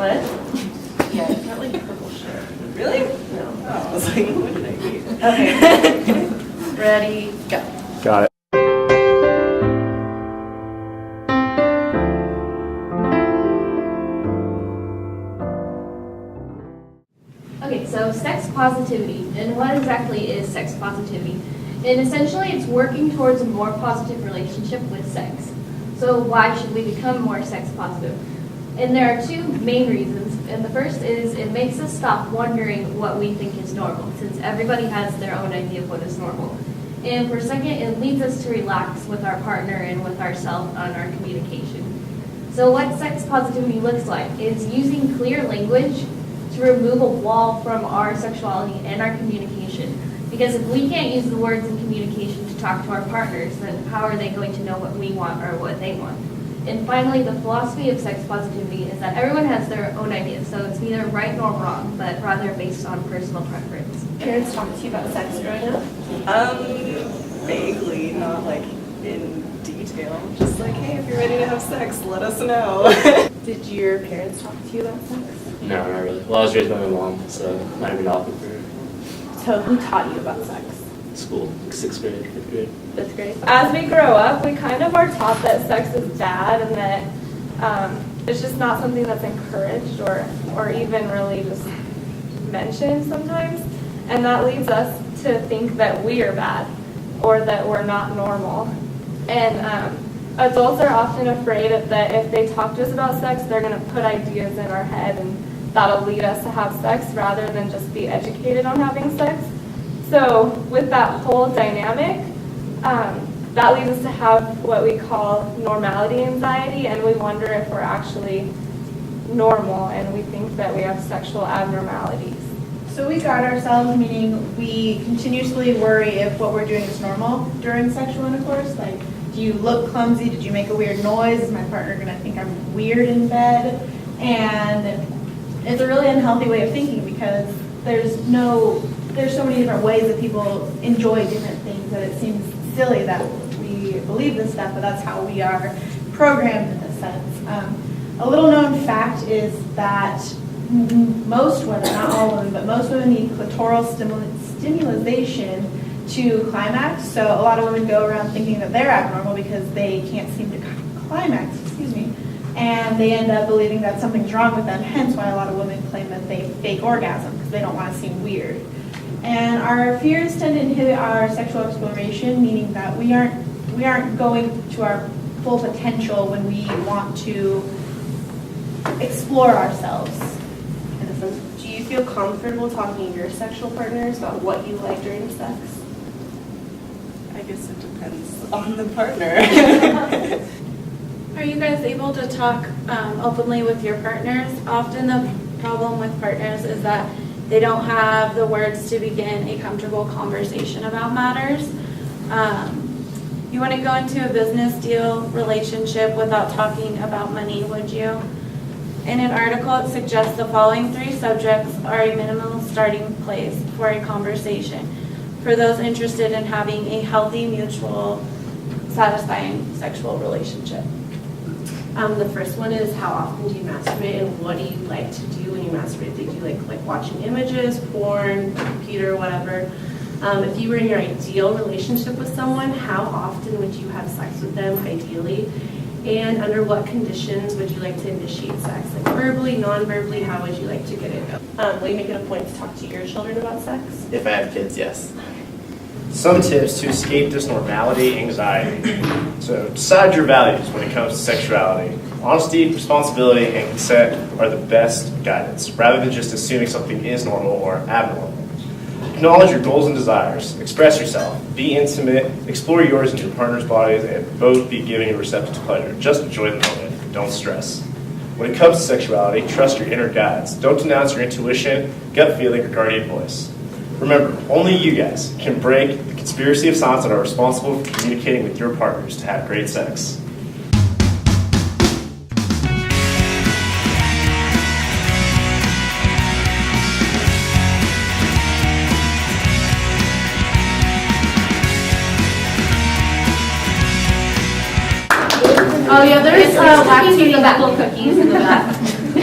chocolate. Yeah, it's got like purple shit. Really? No. Oh, I was like, what did I eat? Okay. Ready, go. Got it. Okay, so sex positivity, and what exactly is sex positivity? And essentially it's working towards a more positive relationship with sex. So why should we become more sex positive? And there are two main reasons, and the first is it makes us stop wondering what we think is normal, since everybody has their own idea of what is normal. And for second, it leads us to relax with our partner and with ourselves on our communication. So what sex positivity looks like is using clear language to remove a wall from our sexuality and our communication. Because if we can't use the words in communication to talk to our partners, then how are they going to know what we want or what they want? And finally, the philosophy of sex positivity is that everyone has their own ideas, so it's neither right nor wrong, but rather based on personal preference. Parents talk to you about sex growing up? Vaguely, not like in detail. Just like, hey, if you're ready to have sex, let us know. Did your parents talk to you about sex? No, not really. Well, I was raised by my mom, so it might have been awkward for her. So who taught you about sex? School, like 6th grade, 5th grade. 5th grade? As we grow up, we kind of are taught that sex is bad and that it's just not something that's encouraged or even really just mentioned sometimes. And that leads us to think that we are bad or that we're not normal. And adults are often afraid that if they talk to us about sex, they're going to put ideas in our head and that'll lead us to have sex rather than just be educated on having sex. So with that whole dynamic, that leads us to have what we call normality anxiety, and we wonder if we're actually normal, and we think that we have sexual abnormalities. So we guard ourselves, meaning we continuously worry if what we're doing is normal during sexual intercourse. Like, do you look clumsy? Did you make a weird noise? Is my partner going to think I'm weird in bed? And it's a really unhealthy way of thinking because there's so many different ways that people enjoy different things that it seems silly that we believe this stuff, but that's how we are programmed in this sense. A little known fact is that most women, not all women, but most women need clitoral stimulation to climax. So a lot of women go around thinking that they're abnormal because they can't seem to climax, and they end up believing that something's wrong with them, hence why a lot of women claim that they fake orgasm because they don't want to seem weird. And our fears tend to inhibit our sexual exploration, meaning that we aren't going to our full potential when we want to explore ourselves. Do you feel comfortable talking to your sexual partners about what you like during sex? I guess it depends on the partner. Are you guys able to talk openly with your partners? Often the problem with partners is that they don't have the words to begin a comfortable conversation about matters. You wouldn't go into a business deal relationship without talking about money, would you? In an article, it suggests the following 3 subjects are a minimal starting place for a conversation for those interested in having a healthy, mutual, satisfying sexual relationship. The first one is how often do you masturbate and what do you like to do when you masturbate? Do you like watching images, porn, computer, whatever? If you were in your ideal relationship with someone, how often would you have sex with them ideally? And under what conditions would you like to initiate sex? Like verbally, non-verbally, how would you like to get it? Will you make it a point to talk to your children about sex? If I have kids, yes. Some tips to escape this normality anxiety. So decide your values when it comes to sexuality. Honesty, responsibility, and consent are the best guidance, rather than just assuming something is normal or abnormal. Acknowledge your goals and desires. Express yourself. Be intimate. Explore yours and your partner's bodies, and both be giving and receptive to pleasure. Just enjoy the moment. Don't stress. When it comes to sexuality, trust your inner guides. Don't denounce your intuition, gut feeling, or guardian voice. Remember, only you guys can break the conspiracy of silence that are responsible for communicating with your partners to have great sex. Oh yeah, there's lactating nipple cookies in the back.